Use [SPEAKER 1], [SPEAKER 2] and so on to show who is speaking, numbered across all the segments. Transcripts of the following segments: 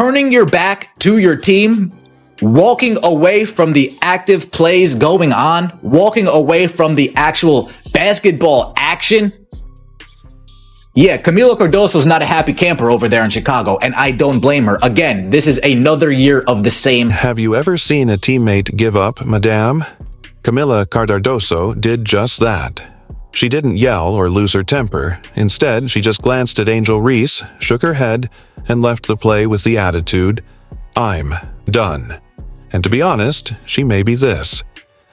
[SPEAKER 1] turning your back to your team, walking away from the active plays going on, walking away from the actual basketball action. Yeah, Camila Cardoso is not a happy camper over there in Chicago, and I don't blame her. Again, this is another year of the same.
[SPEAKER 2] Have you ever seen a teammate give up, madame? Camila Cardoso did just that. She didn't yell or lose her temper. Instead, she just glanced at Angel Reese, shook her head, and left the play with the attitude, "I'm done." And to be honest, she may be this.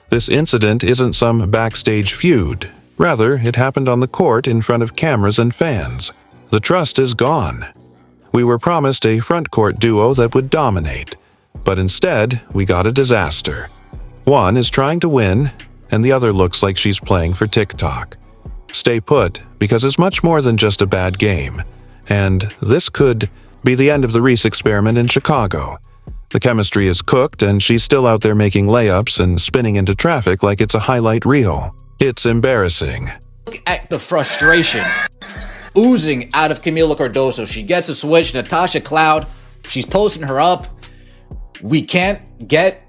[SPEAKER 2] This incident isn't some backstage feud. Rather, it happened on the court in front of cameras and fans. The trust is gone. We were promised a front court duo that would dominate, but instead, we got a disaster. One is trying to win, and the other looks like she's playing for TikTok. Stay put, because it's much more than just a bad game. And this could be the end of the Reese experiment in Chicago. The chemistry is cooked, and she's still out there making layups and spinning into traffic like it's a highlight reel. It's embarrassing.
[SPEAKER 1] Look at the frustration oozing out of Camila Cardoso. She gets a switch. Natasha Cloud, she's posting her up. We can't get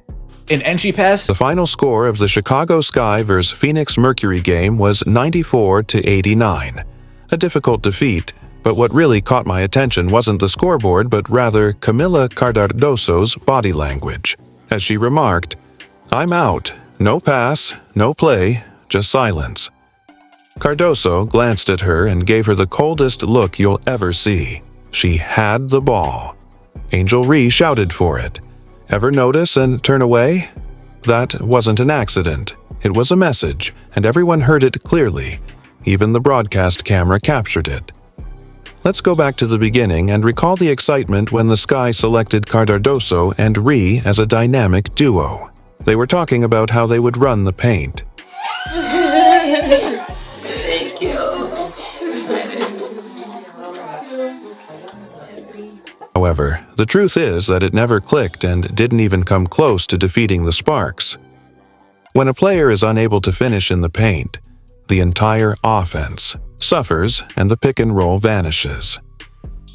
[SPEAKER 1] an entry pass.
[SPEAKER 2] The final score of the Chicago Sky vs. Phoenix Mercury game was 94-89. A difficult defeat, but what really caught my attention wasn't the scoreboard, but rather Camila Cardoso's body language. As she remarked, "I'm out. No pass, no play, just silence." Cardoso glanced at her and gave her the coldest look you'll ever see. She had the ball. Angel Reese shouted for it. Ever notice and turn away? That wasn't an accident. It was a message, and everyone heard it clearly. Even the broadcast camera captured it. Let's go back to the beginning and recall the excitement when the Sky selected Cardoso and Reese as a dynamic duo. They were talking about how they would run the paint.
[SPEAKER 3] Thank you.
[SPEAKER 2] However, the truth is that it never clicked and didn't even come close to defeating the Sparks. When a player is unable to finish in the paint, the entire offense suffers and the pick and roll vanishes.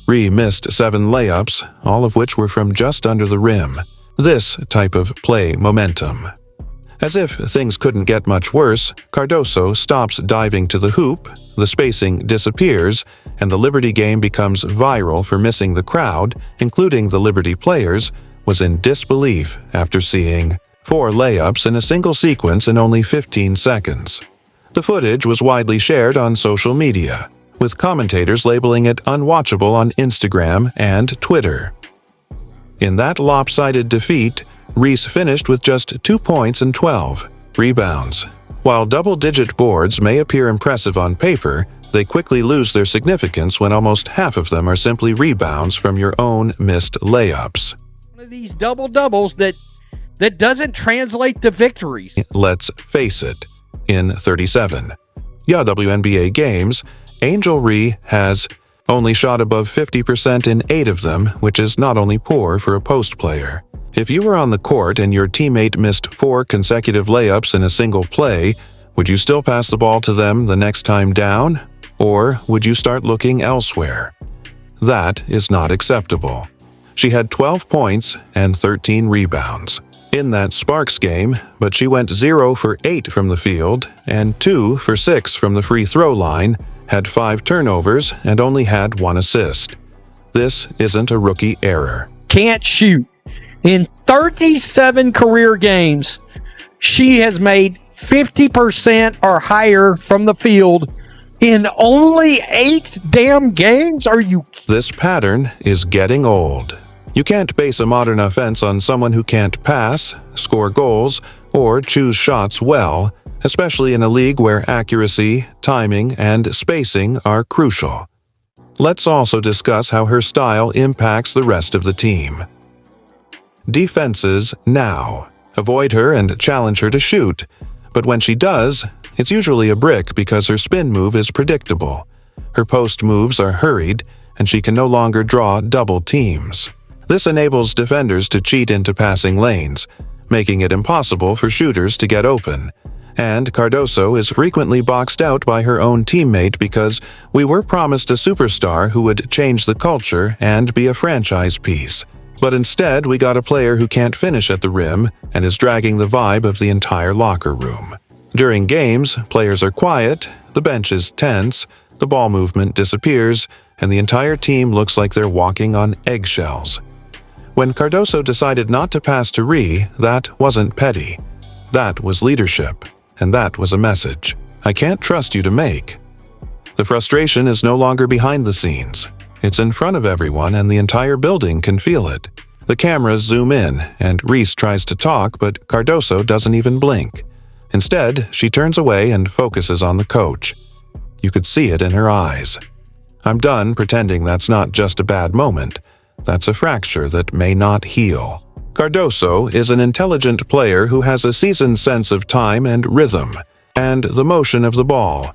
[SPEAKER 2] Reese missed 7 layups, all of which were from just under the rim. This type of play momentum. As if things couldn't get much worse, Cardoso stops diving to the hoop, the spacing disappears, and the Liberty game becomes viral for missing. The crowd, including the Liberty players, was in disbelief after seeing 4 layups in a single sequence in only 15 seconds. The footage was widely shared on social media, with commentators labeling it unwatchable on Instagram and Twitter. In that lopsided defeat, Reese finished with just 2 points and 12 rebounds. While double-digit boards may appear impressive on paper, they quickly lose their significance when almost half of them are simply rebounds from your own missed layups.
[SPEAKER 4] One of these double-doubles that doesn't translate to victories.
[SPEAKER 2] Let's face it, in 37 WNBA games, Angel Reese has only shot above 50% in 8 of them, which is not only poor for a post player. If you were on the court and your teammate missed 4 consecutive layups in a single play, would you still pass the ball to them the next time down? Or would you start looking elsewhere? That is not acceptable. She had 12 points and 13 rebounds in that Sparks game, but she went 0 for 8 from the field and 2 for 6 from the free throw line, had 5 turnovers, and only had 1 assist. This isn't a rookie error.
[SPEAKER 4] Can't shoot. In 37 career games, she has made 50% or higher from the field in only 8 damn games? Are you kidding?
[SPEAKER 2] This pattern is getting old. You can't base a modern offense on someone who can't pass, score goals, or choose shots well, especially in a league where accuracy, timing, and spacing are crucial. Let's also discuss how her style impacts the rest of the team. Defenses now. Avoid her and challenge her to shoot, but when she does, it's usually a brick because her spin move is predictable. Her post moves are hurried, and she can no longer draw double teams. This enables defenders to cheat into passing lanes, making it impossible for shooters to get open. And Cardoso is frequently boxed out by her own teammate because we were promised a superstar who would change the culture and be a franchise piece. But instead, we got a player who can't finish at the rim and is dragging the vibe of the entire locker room. During games, players are quiet, the bench is tense, the ball movement disappears, and the entire team looks like they're walking on eggshells. When Cardoso decided not to pass to Ree, that wasn't petty. That was leadership. And that was a message I can't trust you to make. The frustration is no longer behind the scenes. It's in front of everyone, and the entire building can feel it. The cameras zoom in, and Reese tries to talk, but Cardoso doesn't even blink. Instead, she turns away and focuses on the coach. You could see it in her eyes. I'm done pretending that's not just a bad moment. That's a fracture that may not heal. Cardoso is an intelligent player who has a seasoned sense of time and rhythm, and the motion of the ball.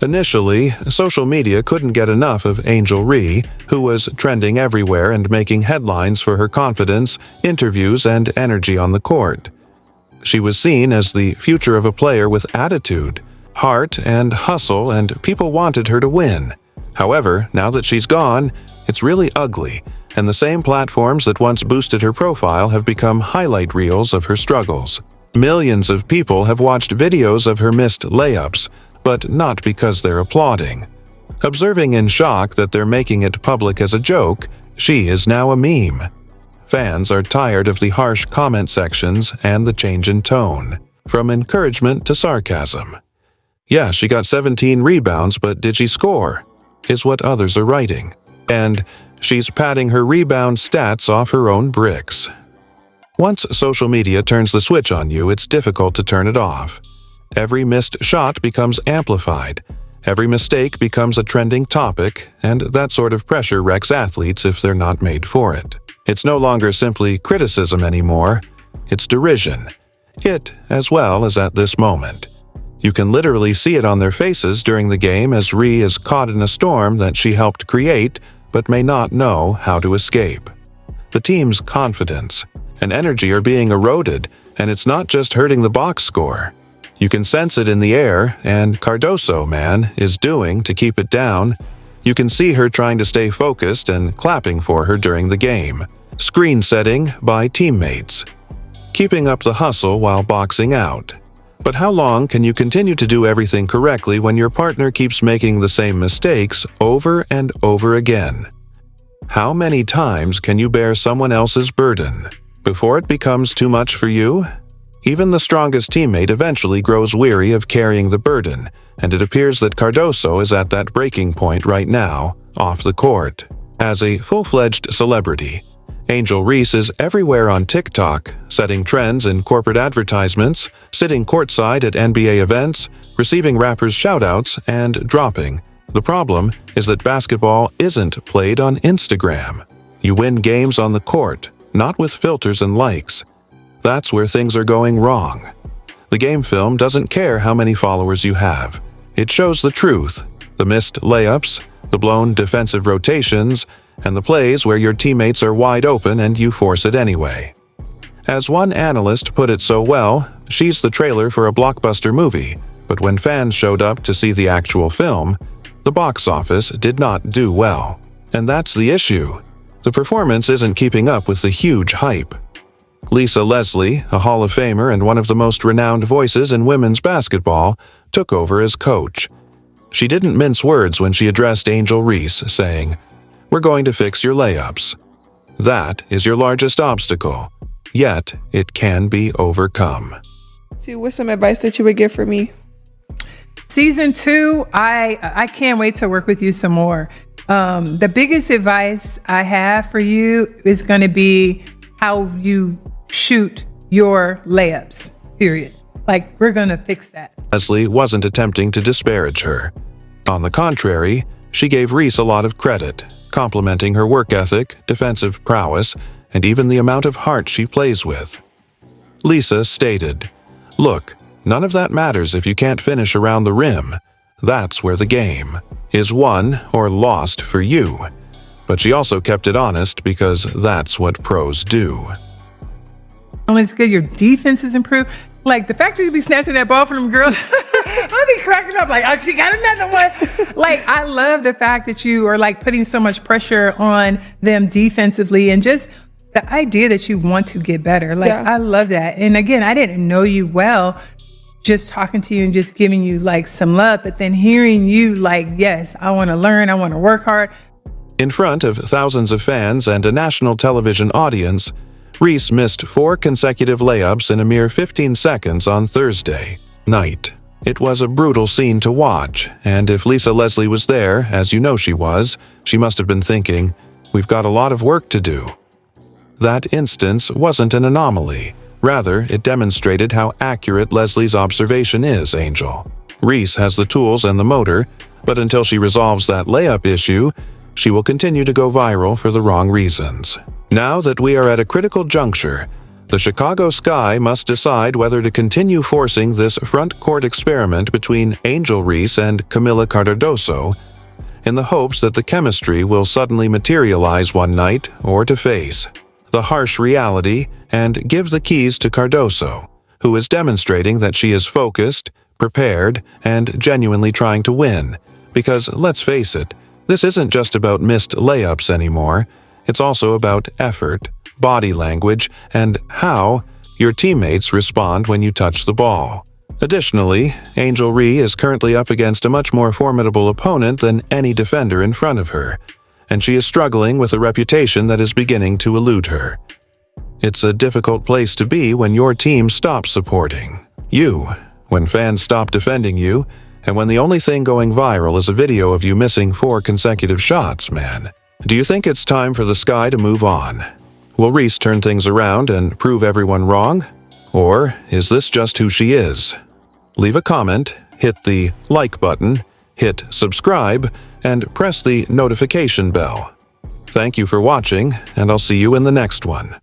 [SPEAKER 2] Initially, social media couldn't get enough of Angel Reese, who was trending everywhere and making headlines for her confidence, interviews, and energy on the court. She was seen as the future of a player with attitude, heart, and hustle, and people wanted her to win. However, now that she's gone, it's really ugly, and the same platforms that once boosted her profile have become highlight reels of her struggles. Millions of people have watched videos of her missed layups, but not because they're applauding. Observing in shock that they're making it public as a joke, she is now a meme. Fans are tired of the harsh comment sections and the change in tone, from encouragement to sarcasm. Yeah, she got 17 rebounds, but did she score? Is what others are writing. And she's padding her rebound stats off her own bricks. Once social media turns the switch on you, it's difficult to turn it off. Every missed shot becomes amplified. Every mistake becomes a trending topic, and that sort of pressure wrecks athletes if they're not made for it. It's no longer simply criticism anymore. It's derision. It, as well as at this moment. You can literally see it on their faces during the game as Ree is caught in a storm that she helped create, but may not know how to escape. The team's confidence and energy are being eroded, and it's not just hurting the box score. You can sense it in the air, and Cardoso, man, is doing to keep it down. You can see her trying to stay focused and clapping for her during the game. Screen setting by teammates. Keeping up the hustle while boxing out. But how long can you continue to do everything correctly when your partner keeps making the same mistakes over and over again? How many times can you bear someone else's burden before it becomes too much for you? Even the strongest teammate eventually grows weary of carrying the burden, and it appears that Cardoso is at that breaking point right now, off the court. As a full-fledged celebrity, Angel Reese is everywhere on TikTok, setting trends in corporate advertisements, sitting courtside at NBA events, receiving rappers' shoutouts, and dropping. The problem is that basketball isn't played on Instagram. You win games on the court, not with filters and likes. That's where things are going wrong. The game film doesn't care how many followers you have. It shows the truth, the missed layups, the blown defensive rotations, and the plays where your teammates are wide open and you force it anyway. As one analyst put it so well, she's the trailer for a blockbuster movie, but when fans showed up to see the actual film, the box office did not do well. And that's the issue. The performance isn't keeping up with the huge hype. Lisa Leslie, a Hall of Famer and one of the most renowned voices in women's basketball, took over as coach. She didn't mince words when she addressed Angel Reese, saying, "We're going to fix your layups. That is your largest obstacle, yet it can be overcome."
[SPEAKER 3] What's some advice that you would give for me?
[SPEAKER 5] Season 2, I can't wait to work with you some more. The biggest advice I have for you is going to be how you shoot your layups, period. Like, we're going to fix that.
[SPEAKER 2] Leslie wasn't attempting to disparage her. On the contrary, she gave Reese a lot of credit, complimenting her work ethic, defensive prowess, and even the amount of heart she plays with. Lisa stated, "Look, none of that matters if you can't finish around the rim. That's where the game is won or lost for you." But she also kept it honest because that's what pros do.
[SPEAKER 5] Only it's good your defense is improved. Like the fact that you be snatching that ball from them girls, I'll be cracking up like, oh, she got another one. Like, I love the fact that you are like putting so much pressure on them defensively and just the idea that you want to get better. Like,
[SPEAKER 3] Yeah.
[SPEAKER 5] I love that. And again, I didn't know you well, just talking to you and just giving you like some love, but then hearing you like, yes, I want to learn, I want to work hard.
[SPEAKER 2] In front of thousands of fans and a national television audience, Reese missed 4 consecutive layups in a mere 15 seconds on Thursday night. It was a brutal scene to watch, and if Lisa Leslie was there, as you know she was, she must have been thinking, we've got a lot of work to do. That instance wasn't an anomaly. Rather, it demonstrated how accurate Leslie's observation is, Angel. Reese has the tools and the motor, but until she resolves that layup issue, she will continue to go viral for the wrong reasons. Now that we are at a critical juncture, the Chicago Sky must decide whether to continue forcing this front court experiment between Angel Reese and Camila Cardoso in the hopes that the chemistry will suddenly materialize one night, or to face the harsh reality and give the keys to Cardoso, who is demonstrating that she is focused, prepared, and genuinely trying to win. Because, let's face it, this isn't just about missed layups anymore. It's also about effort, body language, and how your teammates respond when you touch the ball. Additionally, Angel Reese is currently up against a much more formidable opponent than any defender in front of her, and she is struggling with a reputation that is beginning to elude her. It's a difficult place to be when your team stops supporting you, when fans stop defending you, and when the only thing going viral is a video of you missing 4 consecutive shots, man. Do you think it's time for the Sky to move on? Will Reese turn things around and prove everyone wrong? Or is this just who she is? Leave a comment, hit the like button, hit subscribe, and press the notification bell. Thank you for watching, and I'll see you in the next one.